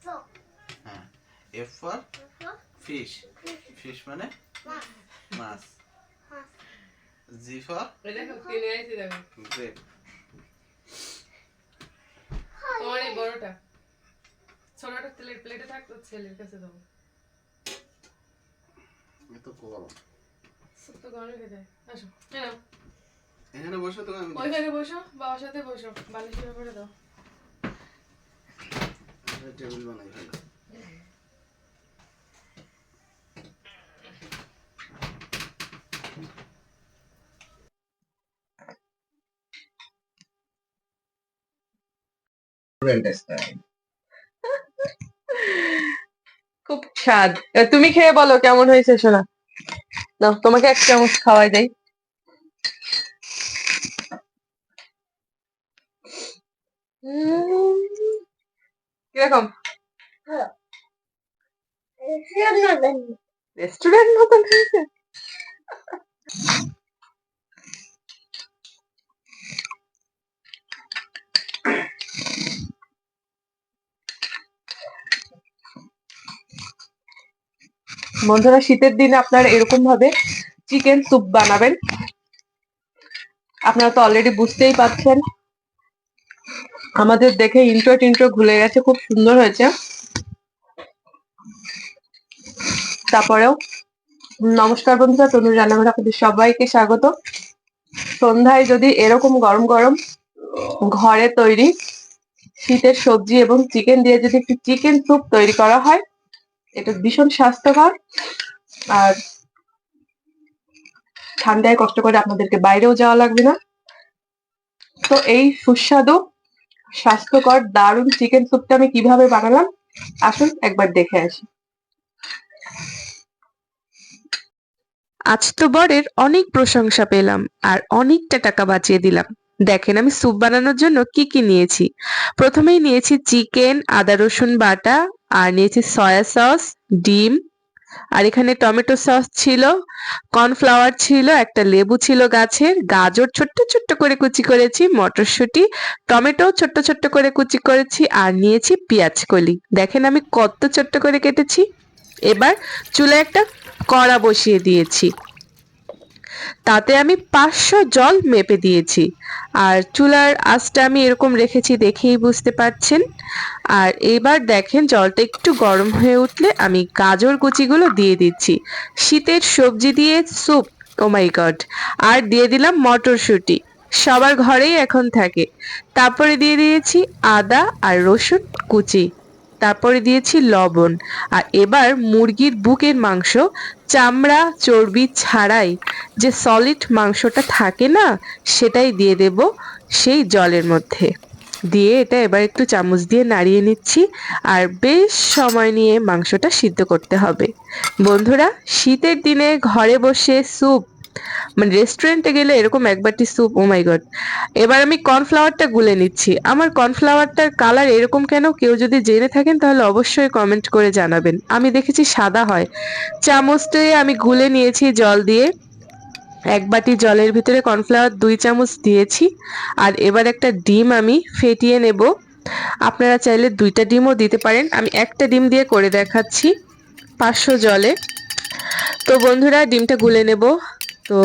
হ্যাঁ, F for fish, fish মানে মাছ। G for grape. তোমার এই বড়টা, ছোটটা তেলের প্লেটে থাকতো, ছেলের কাছে দাও। এত গরম, সুপ তো গরমে খেতে। আসো, হ্যাঁ এখানে বসো তো, আমি ওইখানে বসো, বাবার সাথে বসো, বালিশের উপরে দাও। টেবিল বানাই ফেলো। খুব স্বাদ। তুমি খেয়ে বলো কেমন হয়েছে সোনা। নাও, তোমাকে এক চামচ খাওয়াই দেই। কিরকম? রেস্টুরেন্ট মতন হয়েছে। বন্ধুরা, শীতের দিনে আপনারা এরকম ভাবে চিকেন স্যুপ বানাবেন। আপনারা তো অলরেডি বুঝতেই পারছেন, আমাদের দেখে ইন্ট্রো টিন্ট্রো ভুলে গেছে, খুব সুন্দর হয়েছে। তারপরেও নমস্কার বন্ধুরা, তনুর রান্নাঘরে আপনাদের সবাইকে স্বাগত। সন্ধ্যায় যদি এরকম গরম গরম ঘরে তৈরি শীতের সবজি এবং চিকেন দিয়ে যদি একটু চিকেন স্যুপ তৈরি করা হয়, এটা ভীষণ স্বাস্থ্যকর। আর ঠান্ডায় কষ্ট করে আপনাদেরকে বাইরেও যাওয়া লাগবে না। তো এই সুস্বাদু স্বাস্থ্যকর দারুণ চিকেন স্যুপটা আমি কিভাবে বানালাম, আসুন একবার দেখে আসি। আজ তো বরের অনেক প্রশংসা পেলাম আর অনেকটা টাকা বাঁচিয়ে দিলাম। দেখেন আমি স্যুপ বানানোর জন্য কি কি নিয়েছি। প্রথমেই নিয়েছি চিকেন, আদা রসুন বাটা, আর নিয়েছি সয়া সস, ডিম, আর এখানে টমেটো সস ছিল, কর্নফ্লাওয়ার ছিল, একটা লেবু ছিল গাছের, গাজর ছোট্ট ছোট্ট করে কুচি করেছি, মটরশুঁটি, টমেটো ছোট্ট ছোট্ট করে কুচি করেছি, আর নিয়েছি পেঁয়াজ কলি। দেখেন আমি কত ছোট্ট করে কেটেছি। এবার চুলায় একটা কড়া বসিয়ে দিয়েছি, তাতে আমি 500 জল মেপে দিয়েছি। আর চুলার আঁচটা আমি এরকম রেখেছি, দেখেই বুঝতে পারছেন। আর এবার দেখেন জলটা একটু গরম হয়ে উঠলে আমি গাজর কুচিগুলো দিয়ে দিচ্ছি। শীতের সবজি দিয়ে স্যুপ, ও মাই গড। আর দিয়ে দিলাম মটরশুঁটি, সবার ঘরেই এখন থাকে। তারপরে দিয়ে দিয়েছি আদা আর রসুন কুচি, তারপরে দিয়েছি লবণ। আর এবার মুরগির বুকের মাংস, চামড়া চর্বি ছাড়াই যে সলিড মাংসটা থাকে না, সেটাই দিয়ে দেব সেই জলের মধ্যে। দিয়ে এটা এবার একটু চামচ দিয়ে নাড়িয়ে নিচ্ছি। আর বেশ সময় নিয়ে মাংসটা সিদ্ধ করতে হবে। বন্ধুরা, শীতের দিনে ঘরে বসে স্যুপ, মানে রেস্টুরেন্টে গেলে এরকম এক বাটি স্যুপ, ও মাই গড। এবার আমি কর্নফ্লাওয়ারটা গুলে নিচ্ছি। আমার কর্নফ্লাওয়ারটার কালার এরকম কেন, কেউ যদি জেনে থাকেন তাহলে অবশ্যই কমেন্ট করে জানাবেন। আমি দেখেছি সাদা হয়। চামচটায় আমি গুলে নিয়েছি জল দিয়ে। এক বাটি জলের ভিতরে কর্নফ্লাওয়ার 2 চামচ দিয়েছি। আর এবার একটা ডিম আমি ফেটিয়ে নেব। আপনারা চাইলে 2টা ডিমও দিতে পারেন, আমি একটা ডিম দিয়ে করে দেখাচ্ছি 500 জলে। তো বন্ধুরা, ডিমটা গুলে নেব। তো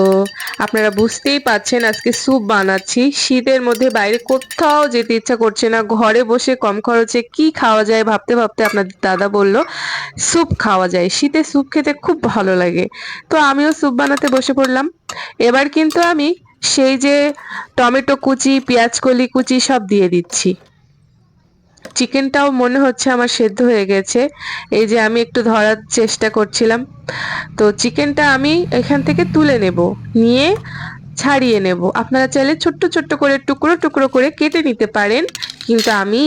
আপনারা বুঝতেই পাচ্ছেন আজকে স্যুপ বানাচ্ছি। শীতের মধ্যে বাইরে কোথাও যেতে ইচ্ছা করছে না, ঘরে বসে কম খরচে কি খাওয়া যায় ভাবতে ভাবতে আপনাদের দাদা বলল স্যুপ খাওয়া যায়। শীতে স্যুপ খেতে খুব ভালো লাগে। তো আমিও স্যুপ বানাতে বসে পড়লাম। এবার কিন্তু আমি সেই যে টমেটো কুচি, পেঁয়াজ কলি কুচি সব দিয়ে দিচ্ছি। চিকেনটাও মনে হচ্ছে আমার সেদ্ধ হয়ে গেছে, এই যে আমি একটু ধরার চেষ্টা করছিলাম। তো চিকেনটা আমি এখান থেকে তুলে নেব, নিয়ে ছাড়িয়ে নেব। আপনারা চাইলে ছোট্ট ছোট্ট করে টুকরো টুকরো করে কেটে নিতে পারেন, কিন্তু আমি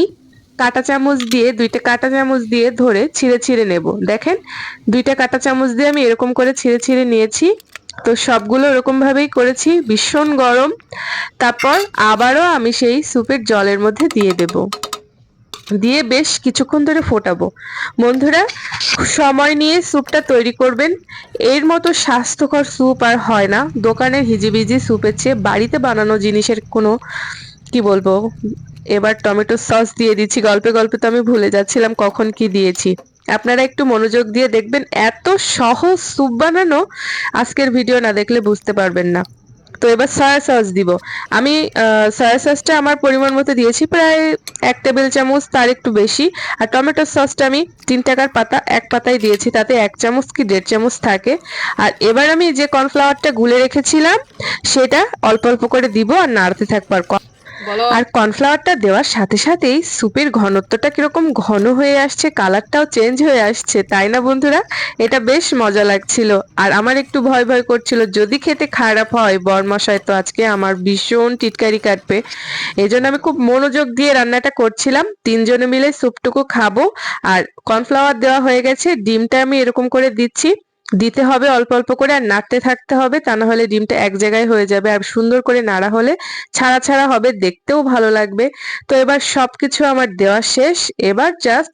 কাঁটা চামচ দিয়ে, 2টা কাঁটা চামচ দিয়ে ধরে ছিঁড়ে ছিঁড়ে নেব। দেখেন 2টা কাঁটা চামচ দিয়ে আমি এরকম করে ছিঁড়ে ছিঁড়ে নিয়েছি। তো সবগুলো এরকম ভাবেই করেছি। ভীষণ গরম। তারপর আবারও আমি সেই স্যুপের জলের মধ্যে দিয়ে দেব, দিয়ে বেশ কিছুক্ষণ ধরে ফোটাবো। বন্ধুরা, সময় নিয়ে স্যুপটা তৈরি করবেন। এর মতো স্বাস্থ্যকর স্যুপ আর হয় না। দোকানের হিজিবিজি স্যুপের চেয়ে বাড়িতে বানানো জিনিসের কোনো, কি বলবো, এবার টমেটো সস দিয়ে দিচ্ছি। গল্পে গল্পে তো আমি ভুলে যাচ্ছিলাম কখন কি দিয়েছি। আপনারা একটু মনোযোগ দিয়ে দেখবেন, এত সহজ স্যুপ বানানো আজকের ভিডিও না দেখলে বুঝতে পারবেন না। তো এবার সয়া সস দিব। আমি সয়া সসটা আমার পরিমাণ মতো দিয়েছি, প্রায় 1 টেবিল চামচ, তার একটু বেশি। আর টমেটো সসটা আমি 3 টাকার পাতা 1 পাতাই দিয়েছি, তাতে 1 চামচ কি 1.5 চামচ থাকে। আর এবার আমি যে কর্নফ্লাওয়ারটা গুলে রেখেছিলাম সেটা অল্প অল্প করে দিব আর নাড়তে থাকবো। আর কর্নফ্লাওয়ারটা দেওয়ার সাথে সাথেই স্যুপের ঘনত্বটা কিরকম ঘন হয়ে আসছে, কালারটাও চেঞ্জ হয়ে আসছে, তাই না বন্ধুরা? এটা বেশ মজা লাগছিল। আর আমার একটু ভয় ভয় করছিল যদি খেতে খারাপ হয়, বরমশাই তো আজকে আমার ভীষণ টিটকারি কাটবে। এজন্য আমি খুব মনোযোগ দিয়ে রান্নাটা করছিলাম। 3 জনে মিলে স্যুপটুকু খাবো। আর কর্নফ্লাওয়ার দেওয়া হয়ে গেছে, ডিমটা আমি এরকম করে দিচ্ছি। দিতে হবে অল্প অল্প করে আর নাড়তে থাকতে হবে, তা না হলে ডিমটা এক জায়গায় হয়ে যাবে। আর সুন্দর করে নাড়া হলে ছাড়া ছাড়া হবে, দেখতেও ভালো লাগবে। তো এবার সবকিছু আমার দেওয়া শেষ। এবার জাস্ট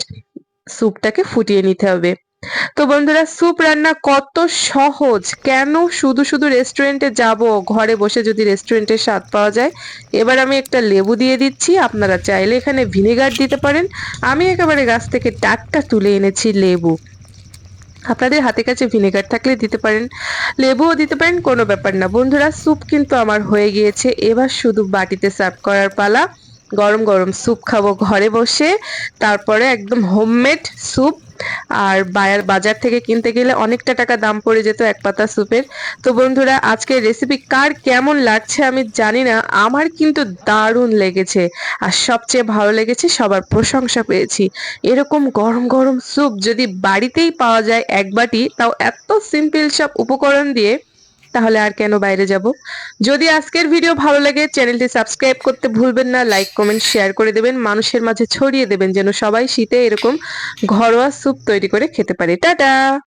স্যুপটাকে ফুটিয়ে নিতে হবে। তো বন্ধুরা, স্যুপ রান্না কত সহজ! কেন শুধু শুধু রেস্টুরেন্টে যাব, ঘরে বসে যদি রেস্টুরেন্টের স্বাদ পাওয়া যায়। এবার আমি একটা লেবু দিয়ে দিচ্ছি, আপনারা চাইলে এখানে ভিনেগার দিতে পারেন। আমি একেবারে গাছ থেকে টাটকা তুলে এনেছি লেবু। আপনাদের হাতে কাছে ভিনেগার থাকলে দিতে পারেন, লেবুও দিতে পারেন, কোনো ব্যাপার না। বন্ধুরা, স্যুপ কিন্তু আমার হয়ে গিয়েছে, এবার শুধু বাটিতে সার্ভ করার পালা। গরম গরম স্যুপ খাবো ঘরে বসে, তারপরে একদম হোমমেড স্যুপ। আর বাজার থেকে কিনতে গেলে অনেকটা টাকা দাম পড়ে যেত এক পাতা স্যুপের। তো বন্ধুরা, আজকের রেসিপি কার কেমন লাগছে আমি জানি না, আমার কিন্তু দারুণ লেগেছে। আর সবচেয়ে ভালো লেগেছে সবার প্রশংসা পেয়েছি। এরকম গরম গরম স্যুপ যদি বাড়িতেই পাওয়া যায় 1 বাটি, তাও এত সিম্পল সব উপকরণ দিয়ে, তাহলে আর কেন বাইরে যাব? যদি আজকের ভিডিও ভালো লাগে, চ্যানেলটি সাবস্ক্রাইব করতে ভুলবেন না, লাইক কমেন্ট শেয়ার করে দেবেন, মানুষের মাঝে ছড়িয়ে দেবেন, যেন সবাই শীতে এরকম ঘরোয়া স্যুপ তৈরি করে খেতে পারে। টাটা।